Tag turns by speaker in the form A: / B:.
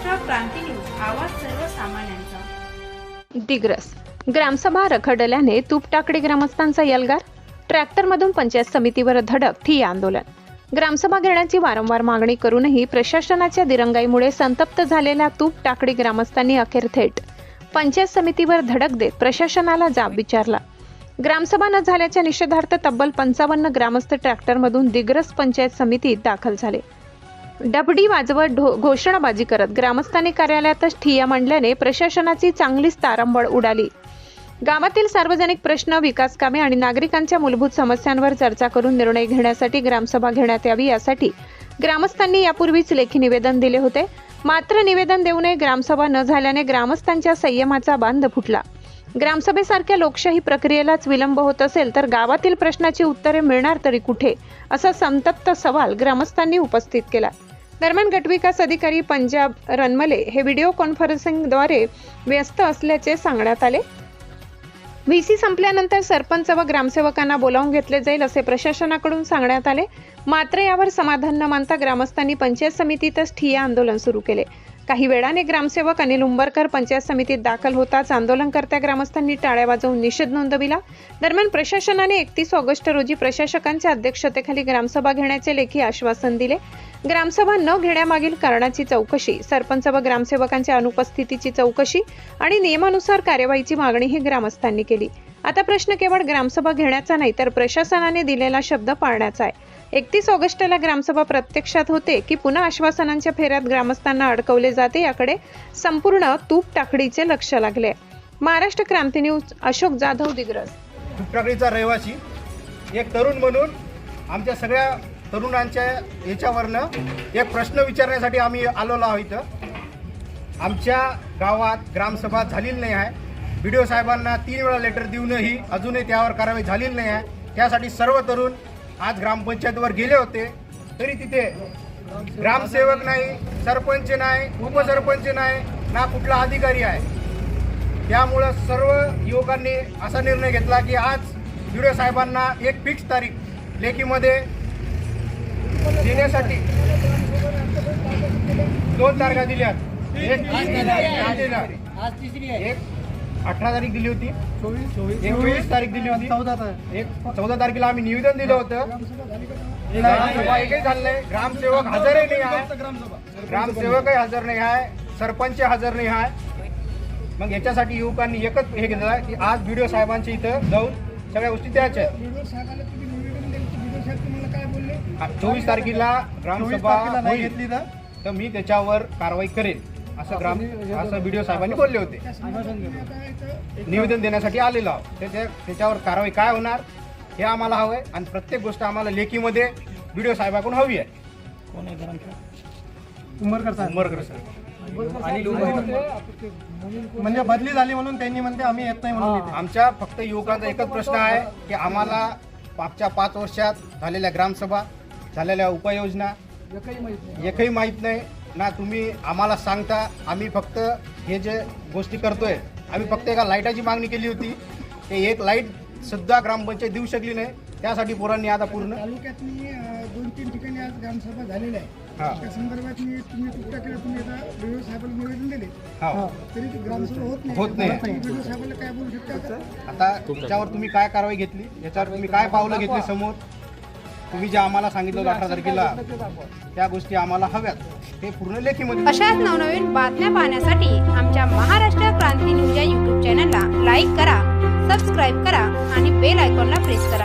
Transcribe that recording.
A: महाराष्ट्र क्रांती news, आवाज सर्वसामान्यांचा।
B: दिग्रस ग्रामसभा रखडल्याने तूपटाकडी ग्रामस्थांचा यल्गार, ट्रॅक्टरमधून पंचायत समितीवर धडक, ठिय्या आंदोलन। ग्रामसभा घेण्याची वारंवार मागणी करूनही प्रशासनाच्या दिरंगाईमुळे संतप्त झालेल्या तूपटाकडी ग्रामस्थांनी अखेर थेट पंचायत समितीवर धडक देत प्रशासनाला जाब विचारला। ग्रामसभा न झाल्याच्या निषेधार्थ तब्बल 55 ग्रामस्थ ट्रॅक्टरमधून दिग्रस पंचायत समितीत दाखल झाले। डबडी वाजवत घोषणाबाजी करत ग्रामस्थांनी कार्यालयातच ठिय्या मांडल्याने प्रशासनाची चांगलीच तारंबळ उडाली। गावातील सार्वजनिक प्रश्न, विकास कामे आणि नागरिकांच्या मूलभूत समस्यांवर चर्चा करून निर्णय घेण्यासाठी ग्रामसभा घेण्यात यावी यासाठी ग्रामस्थांनी यापूर्वीच लेखी निवेदन दिले होते। मात्र निवेदन देऊनही ग्रामसभा न झाल्याने ग्रामस्थांच्या संयमाचा बांध फुटला। ग्रामसभेसारख्या लोकशाही प्रक्रियेलाच विलंब होत असेल तर गावातील प्रश्नाची उत्तरे मिळणार तरी कुठे, असा संतप्त सवाल ग्रामस्थांनी उपस्थित केला। दरम्यान गटविकास अधिकारी पंजाब रनमले हे व्हिडिओ कॉन्फरन्सिंगद्वारे व्यस्त असल्याचे सांगण्यात आले। व्हीसी संपल्यानंतर सरपंच व ग्रामसेवकांना बोलावून घेतले जाईल असे प्रशासनाकडून सांगण्यात आले। मात्र यावर समाधान न मानता ग्रामस्थांनी पंचायत समितीतच ठिय्या आंदोलन सुरू केले। काही वेळाने ग्रामसेवक अनिल उंबरकर पंचायत समितीत दाखल होताच आंदोलनकर्त्या ग्रामस्थांनी टाळ्या वाजवून निषेध नोंदविला। दरम्यान प्रशासनाने 31 ऑगस्ट रोजी प्रशासकांच्या अध्यक्षतेखाली ग्रामसभा घेण्याचे लेखी आश्वासन दिले। ग्रामसभा न घेण्यामागील कारणाची चौकशी, सरपंच व ग्रामसेवकांच्या अनुपस्थितीची चौकशी आणि नियमानुसार कार्यवाहीची मागणीही ग्रामस्थांनी केली। आता प्रश्न केवळ ग्रामसभा घेण्याचा नाही तर प्रशासनाने दिलेला शब्द पाळण्याचा आहे। 31 ऑगस्टला ग्रामसभा प्रत्यक्षात होते की पुन्हा आश्वासनांच्या फेऱ्यात ग्रामस्थांना अडकवले जाते याकडे संपूर्ण तूपटाकडीचे लक्ष लागले। महाराष्ट्र क्रांती न्यूज, अशोक जाधव, दिग्रस।
C: तूपटाकडीचा रहिवासी एक तरुण म्हणून आमच्या सगळ्या तरुणांच्या याच्यावरनं एक प्रश्न विचारण्यासाठी आम्ही आलेलो आहोत। इथं आमच्या गावात ग्रामसभा झालेली नाही आहे। BDO साहेबांना 3 वेळा लेटर देऊनही अजूनही त्यावर कारवाई झालेली नाही आहे। त्यासाठी सर्व तरुण आज ग्रामपंचायतीवर गेले होते, तरी तिथे ग्रामसेवक नाही, सरपंच नाही, उपसरपंच नाही, ना कुठला अधिकारी आहे। त्यामुळं सर्व युवकांनी असा निर्णय घेतला की आज BDO साहेबांना एक फिक्स तारीख लेखीमध्ये देण्यासाठी 2 तारखा दिल्यात। एक 18 तारीख दिली होती, 24 तारीख दिली होती, 14 तारखेला आम्ही निवेदन दिलं होतं। ग्रामसभा एकही झालं नाही, ग्रामसेवक हजरही नाही आहे, ग्रामसेवकही हजर नाही आहे, सरपंच हजर नाही आहे। मग याच्यासाठी युवकांनी एकच हे केलं की आज BDO साहेबांच्या इथं जाऊन सगळ्या गोष्टी द्यायच्या आहेत। 24 तारखेला ग्रामसभा घेतली तर मी त्याच्यावर कारवाई करेन असं BDO साहेबांनी बोलले होते। निवेदन देण्यासाठी आलेलो आहोत, त्याच्यावर कारवाई काय होणार हे आम्हाला हवं आहे आणि प्रत्येक गोष्ट आम्हाला लेखीमध्ये BDO साहेबांकडून हवी आहे। उंबरकर साहेब
D: म्हणजे बदली झाली म्हणून त्यांनी म्हणते आम्ही येत नाही म्हणून।
C: आमच्या फक्त युवकांचा एकच प्रश्न आहे की आम्हाला मागच्या 5 वर्षात झालेल्या ग्रामसभा, झालेल्या उपाययोजना एकही माहीत नाही ना। तुम्ही आम्हाला सांगता, आम्ही फक्त हे जे गोष्टी करतोय, आम्ही फक्त एका लाईटाची मागणी केली होती, ते एक लाईट सुद्धा ग्रामपंचायत देऊ शकली नाही। त्यासाठी पोरांनी आता पूर्ण
D: तालुक्यातनी 2-3 ठिकाणी आज ग्रामसभा झालेल्या आहे। त्या संदर्भात तुम्ही तुमच्याकडे BDO साहेबांना निवेदन दिले, तरी ग्रामसभा होत नाही। BDO साहेबांना काय बोलू शकता?
C: आता त्याच्यावर तुम्ही काय कारवाई घेतली, याच्यावर तुम्ही काय पावलं घेतली समोर, तुम्ही जे आम्हाला सांगितलं 18 तारखेला त्या गोष्टी आम्हाला हव्यात, हे पूर्ण लेखीमध्ये।
A: अशाच नवनवीन बातम्या पाहण्यासाठी आमच्या महाराष्ट्र क्रांती न्यूज या YouTube चॅनलला लाईक करा, सबस्क्राईब करा आणि बेल आयकॉनला प्रेस करा।